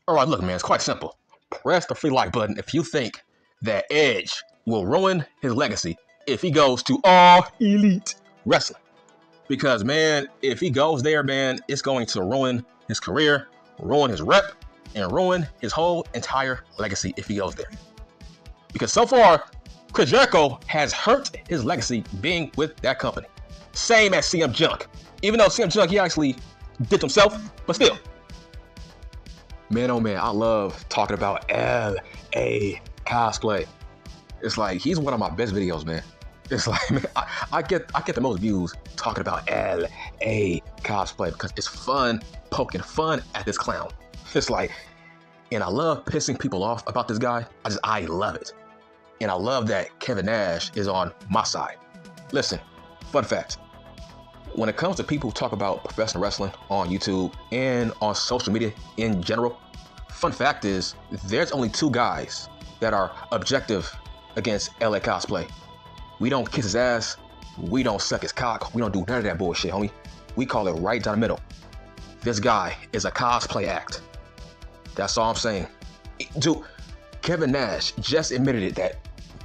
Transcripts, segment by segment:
All right, look, man, it's quite simple. Press the free like button if you think that Edge will ruin his legacy if he goes to All Elite Wrestling. Because, man, if he goes there, man, it's going to ruin his career, ruin his rep, and ruin his whole entire legacy if he goes there. Because so far, Chris Jericho has hurt his legacy being with that company. Same as CM Junk. Even though CM Junk, he actually did himself, but still. Man, oh man, I love talking about LA cosplay. It's like, he's one of my best videos, man. It's like, man, I get the most views talking about LA cosplay because it's fun, poking fun at this clown. It's like, and I love pissing people off about this guy. I love it. And I love that Kevin Nash is on my side. Listen, fun fact. When it comes to people who talk about professional wrestling on YouTube and on social media in general, fun fact is there's only two guys that are objective against LA cosplay. We don't kiss his ass. We don't suck his cock. We don't do none of that bullshit, homie. We call it right down the middle. This guy is a cosplay act. That's all I'm saying. Dude, Kevin Nash just admitted it that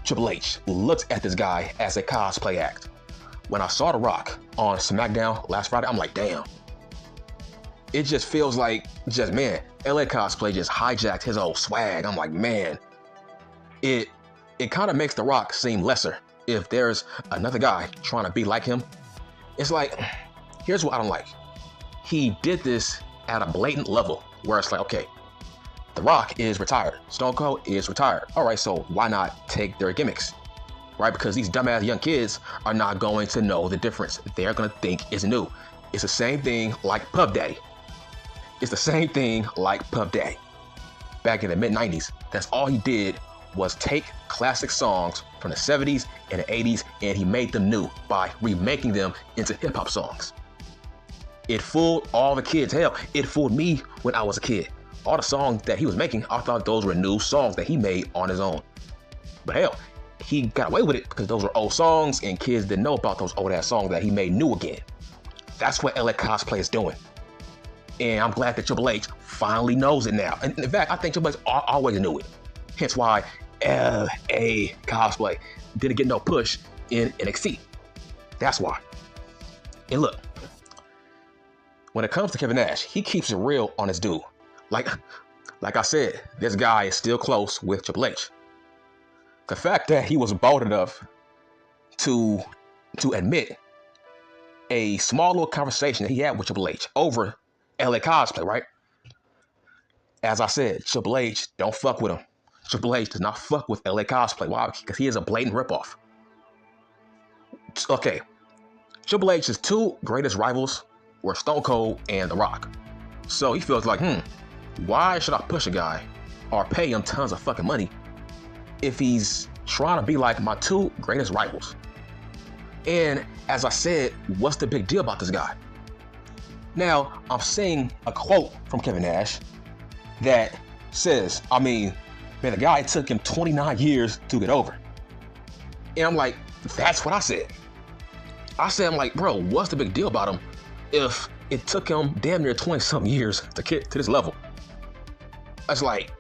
Triple H looks at this guy as a cosplay act. When I saw The Rock on SmackDown last Friday, I'm like, damn. It just feels like, man, LA cosplay just hijacked his old swag. I'm like, man, it kind of makes The Rock seem lesser if there's another guy trying to be like him. It's like, here's what I don't like. He did this at a blatant level where it's like, okay, The Rock is retired. Stone Cold is retired. All right, so why not take their gimmicks? Right? Because these dumbass young kids are not going to know the difference. They're going to think it's new. It's the same thing like Puff Daddy. It's the same thing like Puff Daddy. Back in the mid-90s, that's all he did was take classic songs from the 70s and the 80s and he made them new by remaking them into hip-hop songs. It fooled all the kids. Hell, it fooled me when I was a kid. All the songs that he was making, I thought those were new songs that he made on his own. But hell, he got away with it because those were old songs and kids didn't know about those old ass songs that he made new again. That's what LA cosplay is doing. And I'm glad that Triple H finally knows it now. And in fact, I think Triple H always knew it. Hence why LA cosplay didn't get no push in NXT. That's why. And look, when it comes to Kevin Nash, he keeps it real on his dude. Like I said, this guy is still close with Triple H. The fact that he was bold enough to admit a small little conversation that he had with Triple H over LA cosplay, right? As I said, Triple H don't fuck with him. Triple H does not fuck with LA cosplay. Why? Because he is a blatant ripoff. Okay, Triple H's two greatest rivals were Stone Cold and The Rock. So he feels like, why should I push a guy or pay him tons of fucking money if he's trying to be like my two greatest rivals? And as I said, what's the big deal about this guy? Now, I'm seeing a quote from Kevin Nash that says, man, the guy took him 29 years to get over. And I'm like, that's what I said. I'm like, bro, what's the big deal about him if it took him damn near 20-something years to get to this level? It's like,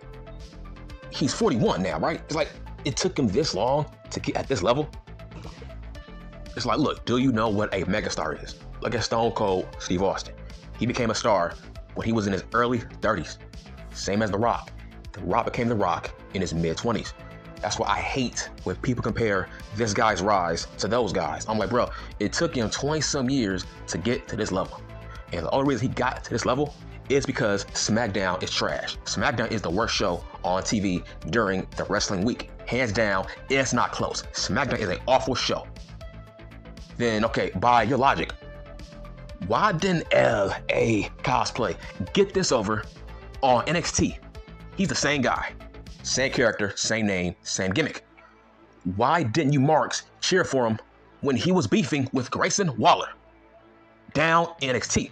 he's 41 now, right? It's like, it took him this long to get at this level. It's like, look, do you know what a megastar is? Look at Stone Cold Steve Austin. He became a star when he was in his early 30s. Same as The Rock. The Rock became The Rock in his mid-20s. That's why I hate when people compare this guy's rise to those guys. I'm like, bro, it took him 20-some years to get to this level. And the only reason he got to this level is because SmackDown is trash. SmackDown is the worst show on TV during the wrestling week. Hands down, it's not close. SmackDown is an awful show. Then, okay, by your logic, why didn't LA cosplay get this over on NXT? He's the same guy, same character, same name, same gimmick. Why didn't you marks cheer for him when he was beefing with Grayson Waller down NXT?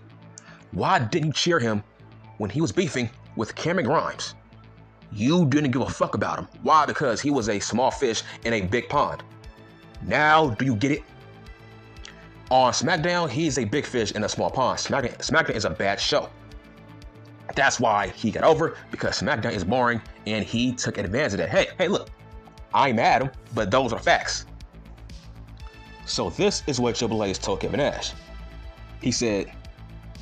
Why didn't you cheer him when he was beefing with Cameron Grimes? You didn't give a fuck about him. Why? Because he was a small fish in a big pond. Now, do you get it? On SmackDown, he's a big fish in a small pond. SmackDown is a bad show. That's why he got over, because SmackDown is boring, and he took advantage of that. Hey, look, I ain't mad at him, but those are facts. So this is what Triple H told Kevin Nash. He said,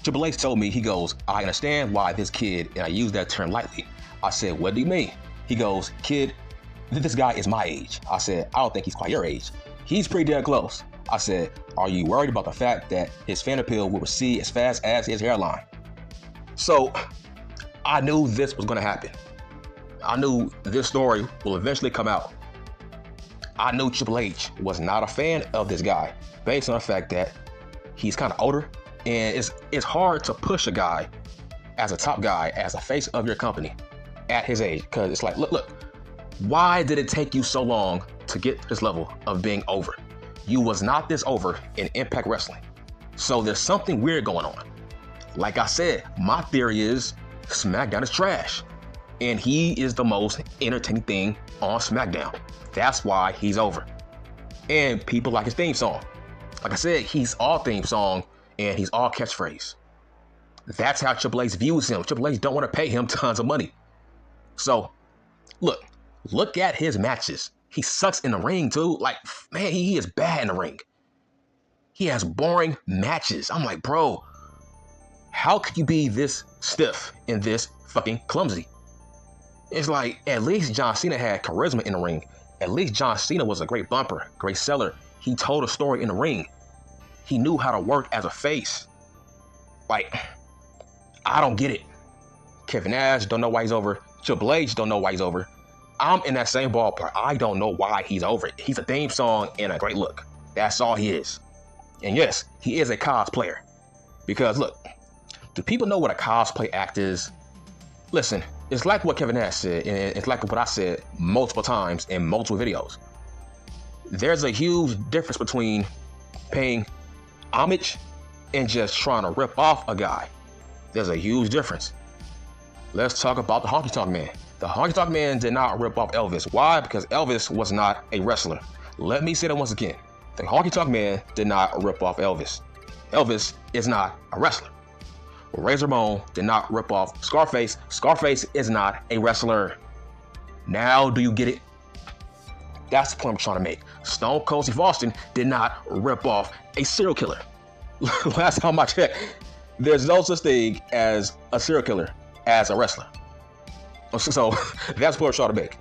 Triple H told me, he goes, I understand why this kid, and I use that term lightly. I said, what do you mean? He goes, kid, this guy is my age. I said, I don't think he's quite your age. He's pretty damn close. I said, are you worried about the fact that his fan appeal will recede as fast as his hairline? So I knew this was going to happen. I knew this story will eventually come out. I knew Triple H was not a fan of this guy based on the fact that he's kind of older, and it's hard to push a guy as a top guy, as a face of your company at his age, because it's like, look, why did it take you so long to get to this level of being over? You was not this over in Impact Wrestling. So there's something weird going on. Like I said, my theory is SmackDown is trash, and he is the most entertaining thing on SmackDown. That's why he's over. And people like his theme song. Like I said, he's all theme song and he's all catchphrase. That's how Triple H views him. Triple H don't want to pay him tons of money. So, look at his matches. He sucks in the ring too. Like, man, he is bad in the ring. He has boring matches. I'm like, bro, how could you be this stiff and this fucking clumsy? It's like, at least John Cena had charisma in the ring. At least John Cena was a great bumper, great seller. He told a story in the ring. He knew how to work as a face. Like, I don't get it. Kevin Nash don't know why he's over. Triple H don't know why he's over. I'm in that same ballpark. I don't know why he's over it. He's a theme song and a great look. That's all he is. And yes, he is a cosplayer. Because look, do people know what a cosplay act is? Listen, it's like what Kevin Nash said, and it's like what I said multiple times in multiple videos. There's a huge difference between paying homage and just trying to rip off a guy. There's a huge difference. Let's talk about the Honky Tonk Man. The Honky Tonk Man did not rip off Elvis. Why? Because Elvis was not a wrestler. Let me say that once again. The Honky Tonk Man did not rip off Elvis. Elvis is not a wrestler. Razor Ramon did not rip off Scarface. Scarface is not a wrestler. Now do you get it? That's the point I'm trying to make. Stone Cold Steve Austin did not rip off a serial killer. Last time I checked, there's no such thing as a serial killer as a wrestler. So that's what I'm trying to make.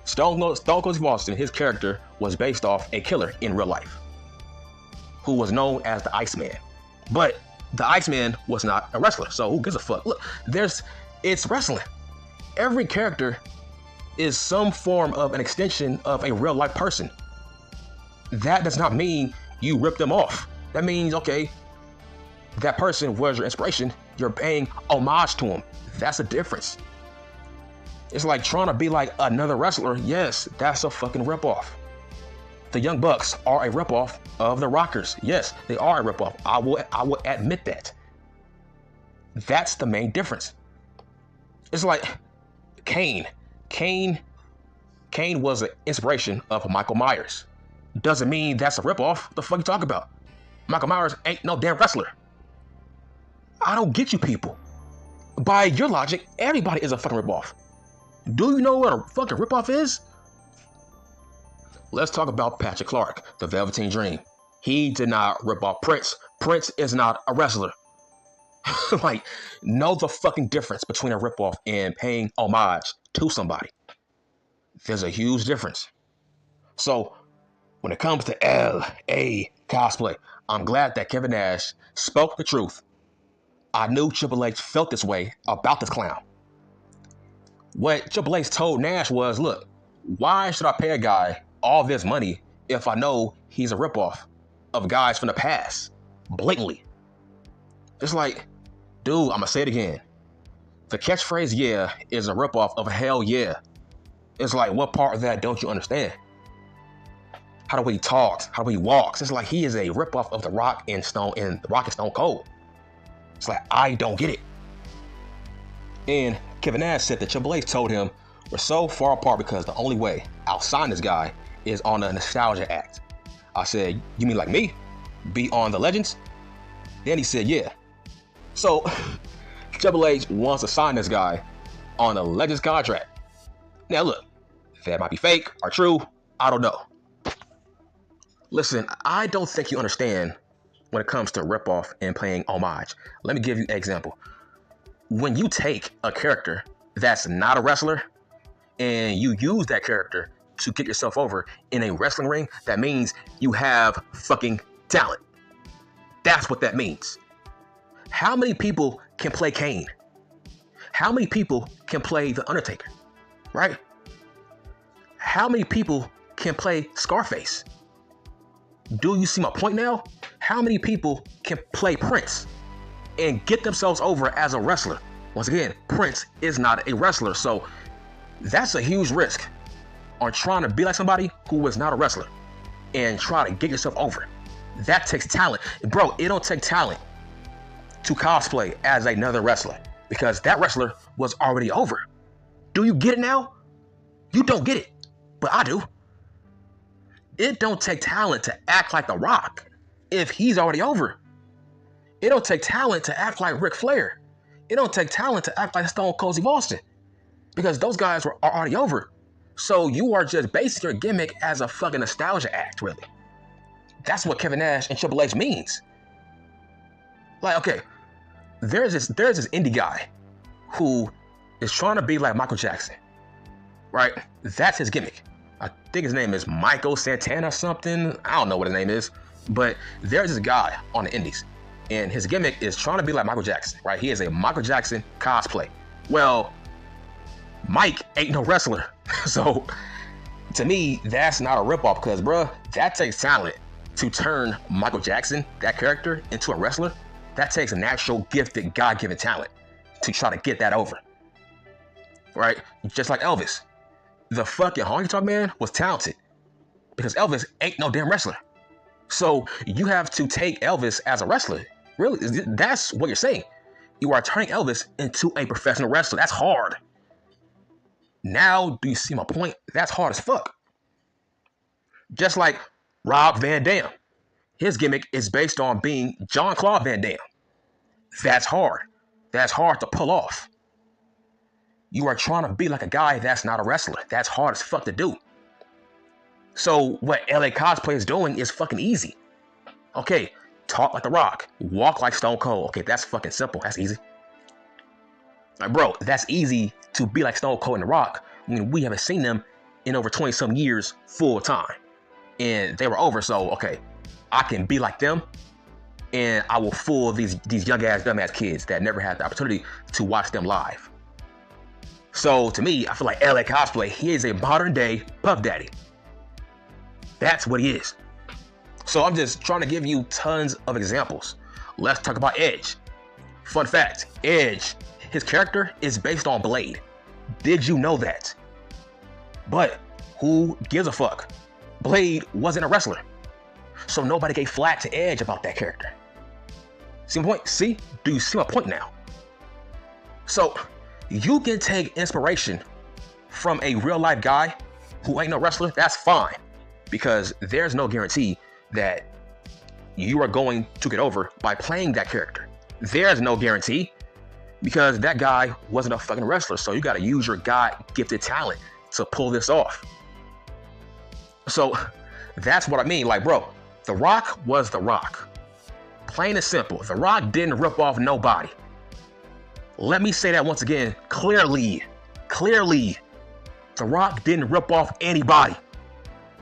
Stone Cold Steve Austin, his character was based off a killer in real life who was known as the Iceman. But the Iceman was not a wrestler, so who gives a fuck? Look, it's wrestling. Every character is some form of an extension of a real life person. That does not mean you rip them off. That means, okay, that person was your inspiration. You're paying homage to him. That's a difference. It's like trying to be like another wrestler. Yes, that's a fucking ripoff. The Young Bucks are a ripoff of the Rockers. Yes, they are a ripoff. I will admit that. That's the main difference. It's like Kane. Kane was an inspiration of Michael Myers. Doesn't mean that's a ripoff. What the fuck you talking about? Michael Myers ain't no damn wrestler. I don't get you people. By your logic, everybody is a fucking ripoff. Do you know what a fucking ripoff is? Let's talk about Patrick Clark, the Velveteen Dream. He did not rip off Prince. Prince is not a wrestler. Like, know the fucking difference between a ripoff and paying homage to somebody. There's a huge difference. So, when it comes to L.A. cosplay, I'm glad that Kevin Nash spoke the truth. I knew Triple H felt this way about this clown. What Triple H told Nash was, look, why should I pay a guy all this money if I know he's a ripoff of guys from the past, blatantly? It's like, dude, I'm gonna say it again. The catchphrase, yeah, is a ripoff of hell yeah. It's like, what part of that don't you understand? How the way he talks, how the way he walks. It's like he is a ripoff of The Rock and Stone Cold. It's like, I don't get it. And Kevin Nash said that Triple H told him, we're so far apart because the only way I'll sign this guy is on a nostalgia act. I said, you mean like me? Be on the Legends? Then he said, yeah. So Triple H wants to sign this guy on a Legends contract. Now look, that might be fake or true, I don't know. Listen, I don't think you understand when it comes to ripoff and playing homage. Let me give you an example. When you take a character that's not a wrestler and you use that character to get yourself over in a wrestling ring, that means you have fucking talent. That's what that means. How many people can play Kane? How many people can play The Undertaker? Right? How many people can play Scarface? Do you see my point now? How many people can play Prince and get themselves over as a wrestler? Once again, Prince is not a wrestler, so that's a huge risk on trying to be like somebody who is not a wrestler and try to get yourself over. That takes talent. Bro, it don't take talent to cosplay as another wrestler because that wrestler was already over. Do you get it now? You don't get it, but I do. It don't take talent to act like The Rock if he's already over. It don't take talent to act like Ric Flair. It don't take talent to act like Stone Cold Steve Austin because those guys are already over. So you are just basing your gimmick as a fucking nostalgia act, really. That's what Kevin Nash and Triple H means. Like, okay, there's this indie guy who is trying to be like Michael Jackson, right? That's his gimmick. I think his name is Michael Santana or something. I don't know what his name is, but there's this guy on the indies, and his gimmick is trying to be like Michael Jackson, right? He is a Michael Jackson cosplay. Well, Mike ain't no wrestler, so to me, that's not a ripoff because, bruh, that takes talent to turn Michael Jackson, that character, into a wrestler. That takes a natural, gifted, God-given talent to try to get that over, right? Just like Elvis. The fucking honky tonk man was talented because Elvis ain't no damn wrestler. So you have to take Elvis as a wrestler. Really, that's what you're saying. You are turning Elvis into a professional wrestler. That's hard. Now, do you see my point? That's hard as fuck. Just like Rob Van Dam. His gimmick is based on being Jean-Claude Van Damme. That's hard. That's hard to pull off. You are trying to be like a guy that's not a wrestler. That's hard as fuck to do. So what LA Cosplay is doing is fucking easy. Okay, talk like The Rock. Walk like Stone Cold. Okay, that's fucking simple. That's easy. Like, bro, that's easy to be like Stone Cold and The Rock when we haven't seen them in over 20-some years full time. And they were over, so, okay, I can be like them and I will fool these young-ass, dumb-ass kids that never had the opportunity to watch them live. So, to me, I feel like LA Cosplay, he is a modern-day Puff Daddy. That's what he is. So, I'm just trying to give you tons of examples. Let's talk about Edge. Fun fact, Edge, his character is based on Blade. Did you know that? But who gives a fuck? Blade wasn't a wrestler. So nobody gave flack to Edge about that character. See my point? See? Do you see my point now? So you can take inspiration from a real life guy who ain't no wrestler. That's fine. Because there's no guarantee that you are going to get over by playing that character. There's no guarantee because that guy wasn't a fucking wrestler. So you got to use your God-gifted talent to pull this off. So that's what I mean. Like, bro, The Rock was The Rock. Plain and simple. The Rock didn't rip off nobody. Let me say that once again, clearly. The Rock didn't rip off anybody.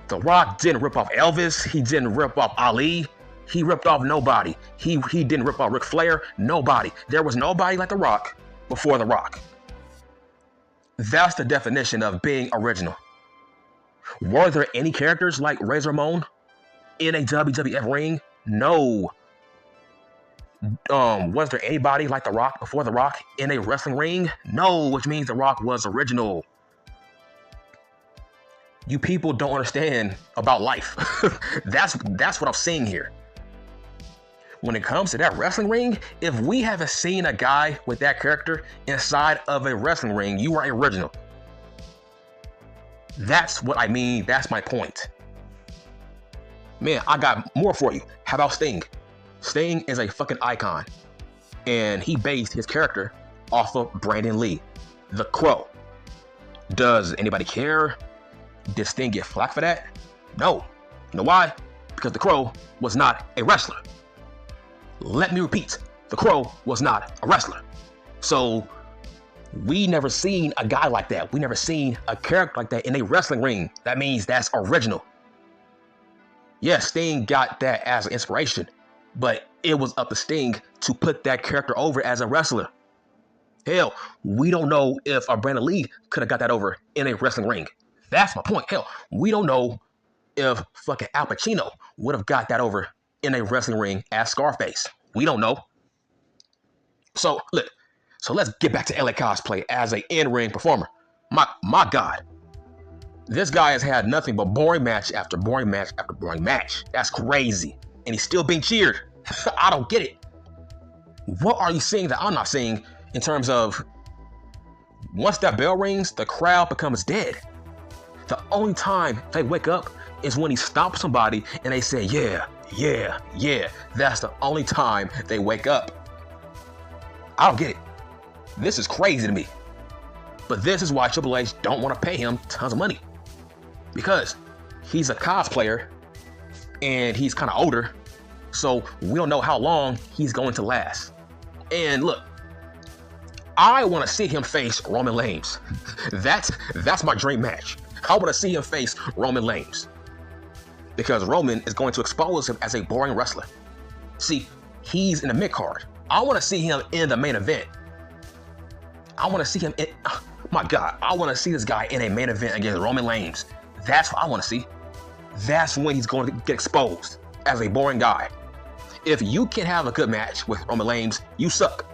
The Rock didn't rip off Elvis. He didn't rip off Ali. He ripped off nobody. He didn't rip off Ric Flair. Nobody. There was nobody like The Rock before The Rock. That's the definition of being original. Were there any characters like Razor Ramon in a WWF ring? No. Was there anybody like The Rock before The Rock in a wrestling ring? No, which means The Rock was original. You people don't understand about life. That's what I'm saying here. When it comes to that wrestling ring, if we haven't seen a guy with that character inside of a wrestling ring, you are original. That's what I mean. That's my point. Man, I got more for you. How about Sting? Sting is a fucking icon. And he based his character off of Brandon Lee, the Crow. Does anybody care? Did Sting get flack for that? No. You know why? Because the Crow was not a wrestler. Let me repeat, the Crow was not a wrestler. So we never seen a guy like that. We never seen a character like that in a wrestling ring. That means that's original. Yes, Sting got that as an inspiration, but it was up to Sting to put that character over as a wrestler. Hell, we don't know if a Brandon Lee could have got that over in a wrestling ring. That's my point. Hell, we don't know if fucking Al Pacino would have got that over in a wrestling ring as Scarface. We don't know. So, look. So let's get back to LA Cosplay as an in-ring performer. My God. This guy has had nothing but boring match after boring match after boring match. That's crazy. And he's still being cheered. I don't get it. What are you seeing that I'm not seeing in terms of once that bell rings, the crowd becomes dead? The only time they wake up is when he stomps somebody and they say, yeah, yeah, yeah. That's the only time they wake up. I don't get it. This is crazy to me. But this is why Triple H don't want to pay him tons of money. Because he's a cosplayer and he's kind of older. So we don't know how long he's going to last. And look, I want to see him face Roman Reigns. That's my dream match. I want to see him face Roman Reigns. Because Roman is going to expose him as a boring wrestler. See, he's in the mid-card. I want to see him in the main event. I want to see him in, my God, I want to see this guy in a main event against Roman Reigns. That's what I want to see. That's when he's going to get exposed as a boring guy. If you can't have a good match with Roman Reigns, you suck.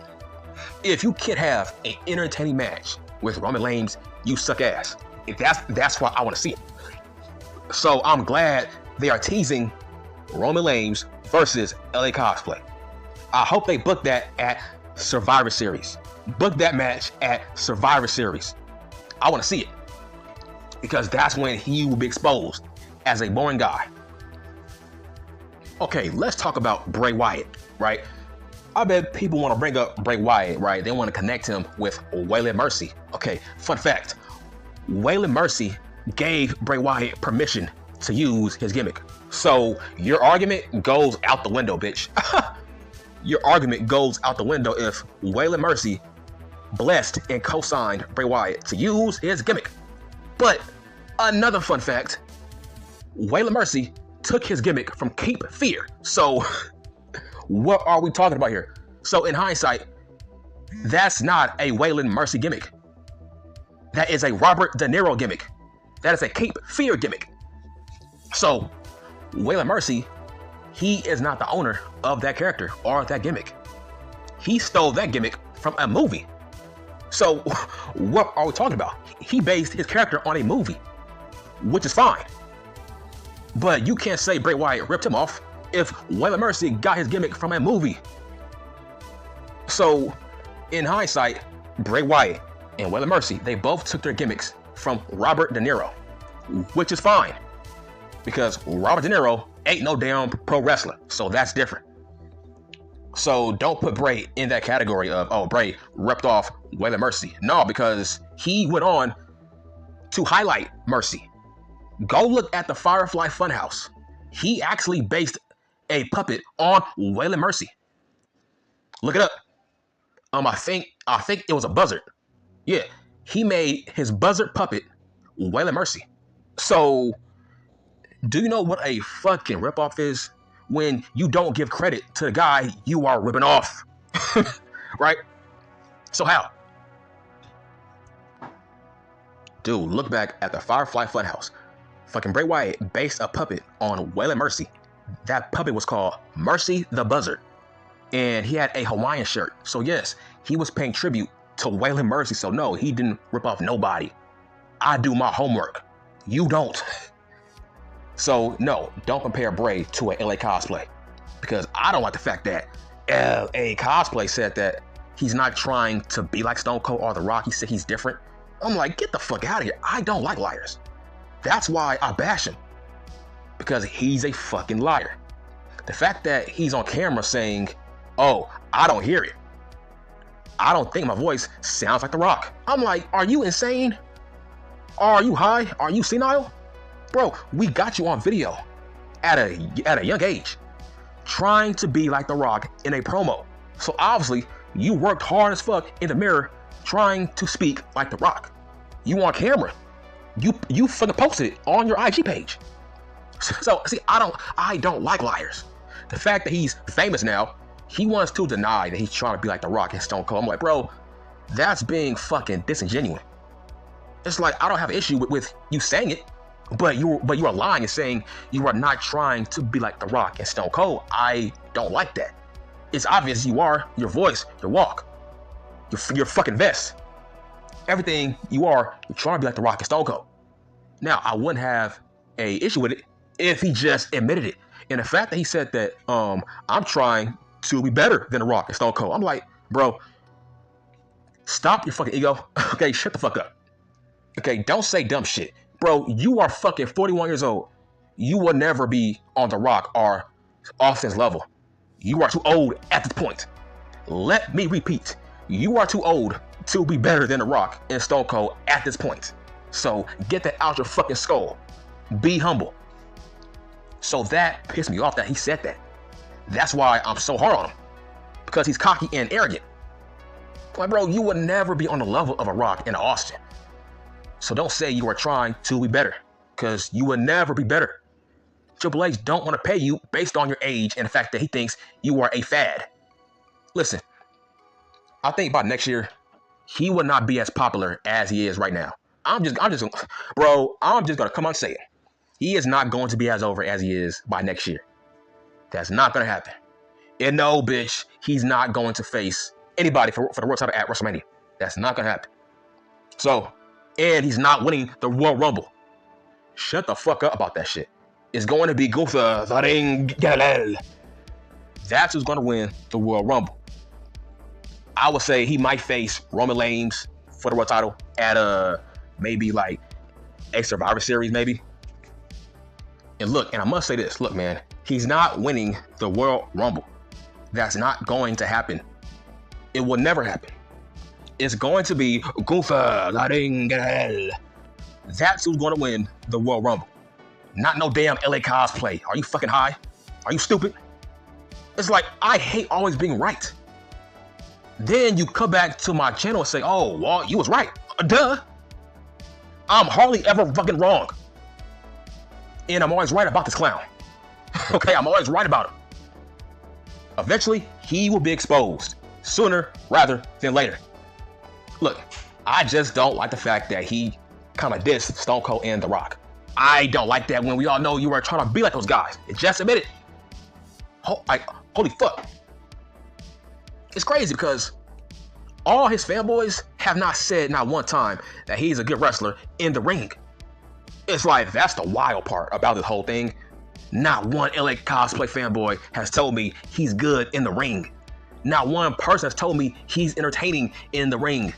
If you can't have an entertaining match with Roman Reigns, you suck ass. That's why I want to see it. So I'm glad they are teasing Roman Reigns versus LA Cosplay. I hope they book that at Survivor Series. Book that match at Survivor Series. I want to see it. Because that's when he will be exposed as a boring guy. Okay, let's talk about Bray Wyatt, right? I bet people want to bring up Bray Wyatt, right? They want to connect him with Waylon Mercy. Okay, fun fact. Waylon Mercy gave Bray Wyatt permission to use his gimmick. So your argument goes out the window, bitch. Your argument goes out the window if Waylon Mercy blessed and co-signed Bray Wyatt to use his gimmick. But another fun fact, Waylon Mercy took his gimmick from Cape Fear. So what are we talking about here? So in hindsight, that's not a Waylon Mercy gimmick. That is a Robert De Niro gimmick. That is a Cape Fear gimmick. So Waylon Mercy, he is not the owner of that character or that gimmick. He stole that gimmick from a movie. So what are we talking about? He based his character on a movie, which is fine. But you can't say Bray Wyatt ripped him off if Waylon Mercy got his gimmick from a movie. So in hindsight, Bray Wyatt and Waylon Mercy, they both took their gimmicks from Robert De Niro, which is fine. Because Robert De Niro ain't no damn pro wrestler, so that's different. So don't put Bray in that category of, oh, Bray ripped off Waylon Mercy. No, because he went on to highlight Mercy. Go look at the Firefly Funhouse. He actually based a puppet on Waylon Mercy. Look it up. I think it was a buzzard. Yeah, he made his buzzard puppet Waylon Mercy. So do you know what a fucking ripoff is? When you don't give credit to the guy you are ripping off. Right? So how? Dude, look back at the Firefly Funhouse. Fucking Bray Wyatt based a puppet on Waylon Mercy. That puppet was called Mercy the Buzzard. And he had a Hawaiian shirt. So yes, he was paying tribute to Waylon Mercy. So no, he didn't rip off nobody. I do my homework. You don't. So no, don't compare Bray to a LA Cosplay. Because I don't like the fact that LA Cosplay said that he's not trying to be like Stone Cold or The Rock. He said he's different. I'm like, get the fuck out of here. I don't like liars. That's why I bash him. Because he's a fucking liar. The fact that he's on camera saying, oh, I don't hear it. I don't think my voice sounds like The Rock. I'm like, are you insane? Are you high? Are you senile? Bro, we got you on video at a young age trying to be like The Rock in a promo. So obviously, you worked hard as fuck in the mirror trying to speak like The Rock. You on camera. You fucking posted it on your IG page. So see, I don't like liars. The fact that he's famous now, he wants to deny that he's trying to be like The Rock and Stone Cold. I'm like, bro, that's being fucking disingenuous. It's like, I don't have an issue with you saying it, but you are lying and saying you are not trying to be like The Rock and Stone Cold. I don't like that. It's obvious you are. Your voice, your walk, your fucking vest, everything you are, you're trying to be like The Rock and Stone Cold. Now, I wouldn't have a issue with it if he just admitted it. And the fact that he said that I'm trying to be better than The Rock and Stone Cold. I'm like, bro, stop your fucking ego. Okay, shut the fuck up. Okay, don't say dumb shit. Bro, you are fucking 41 years old. You will never be on The Rock or Austin's level. You are too old at this point. Let me repeat. You are too old to be better than The Rock and Stone Cold at this point. So get that out your fucking skull. Be humble. So that pissed me off that he said that. That's why I'm so hard on him. Because he's cocky and arrogant. Like, bro, you would never be on the level of a Rock and Austin. So don't say you are trying to be better. Because you would never be better. Triple H don't want to pay you based on your age and the fact that he thinks you are a fad. Listen, I think by next year, he will not be as popular as he is right now. I'm just gonna come out and say it. He is not going to be as over as he is by next year. That's not gonna happen. And no, bitch, he's not going to face anybody for the world title at WrestleMania. That's not gonna happen. So, and he's not winning the Royal Rumble. Shut the fuck up about that shit. It's going to be Gunther the Ring General. That's who's going to win the Royal Rumble. I would say he might face Roman Reigns for the world title at maybe like a Survivor Series, maybe. And look, and I must say this, look, man, he's not winning the Royal Rumble. That's not going to happen. It will never happen. It's going to be Gunther the Ring General. That's who's going to win the Royal Rumble. Not no damn LA cosplay. Are you fucking high? Are you stupid? It's like, I hate always being right. Then you come back to my channel and say, oh, well, you was right. Duh. I'm hardly ever fucking wrong. And I'm always right about this clown. Okay, I'm always right about him. Eventually, he will be exposed. Sooner rather than later. Look, I just don't like the fact that he kind of dissed Stone Cold and The Rock. I don't like that when we all know you are trying to be like those guys. Just admit it. Holy fuck. It's crazy because all his fanboys have not said not one time that he's a good wrestler in the ring. It's like, that's the wild part about this whole thing. Not one LA cosplay fanboy has told me he's good in the ring. Not one person has told me he's entertaining in the ring.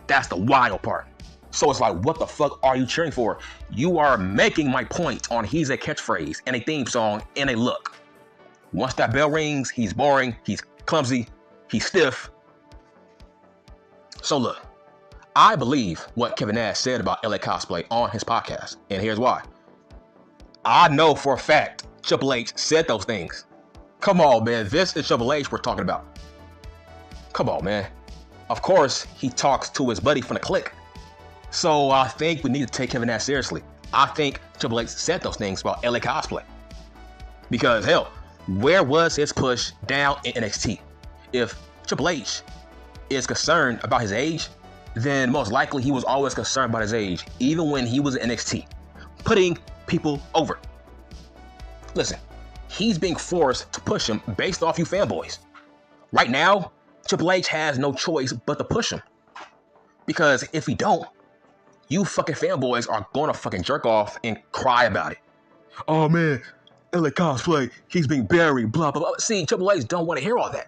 That's the wild part. So it's like, what the fuck are you cheering for? You are making my point on he's a catchphrase and a theme song and a look. Once that bell rings, he's boring, he's clumsy, he's stiff. So look, I believe what Kevin Nash said about LA cosplay on his podcast, and here's why. I know for a fact Triple H said those things. Come on, man, this is Triple H we're talking about. Come on, man. Of course, he talks to his buddy from the clique. So I think we need to take Kevin Nash seriously. I think Triple H said those things about LA cosplay. Because hell, where was his push down in NXT? If Triple H is concerned about his age, then most likely he was always concerned about his age, even when he was in NXT, putting people over. Listen, he's being forced to push him based off you fanboys. Right now, Triple H has no choice but to push him. Because if he don't, you fucking fanboys are gonna fucking jerk off and cry about it. Oh man, LA cosplay, he's being buried, blah, blah, blah. See, Triple H don't want to hear all that.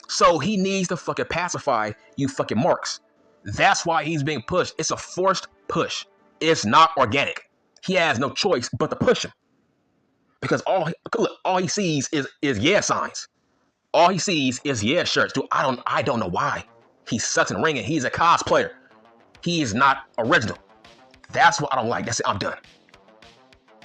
So he needs to fucking pacify you fucking marks. That's why he's being pushed. It's a forced push. It's not organic. He has no choice but to push him. Because all he sees is yeah signs. All he sees is yeah shirts. Dude, I don't know why. He sucks in the ring and he's a cosplayer. He is not original. That's what I don't like. That's it. I'm done.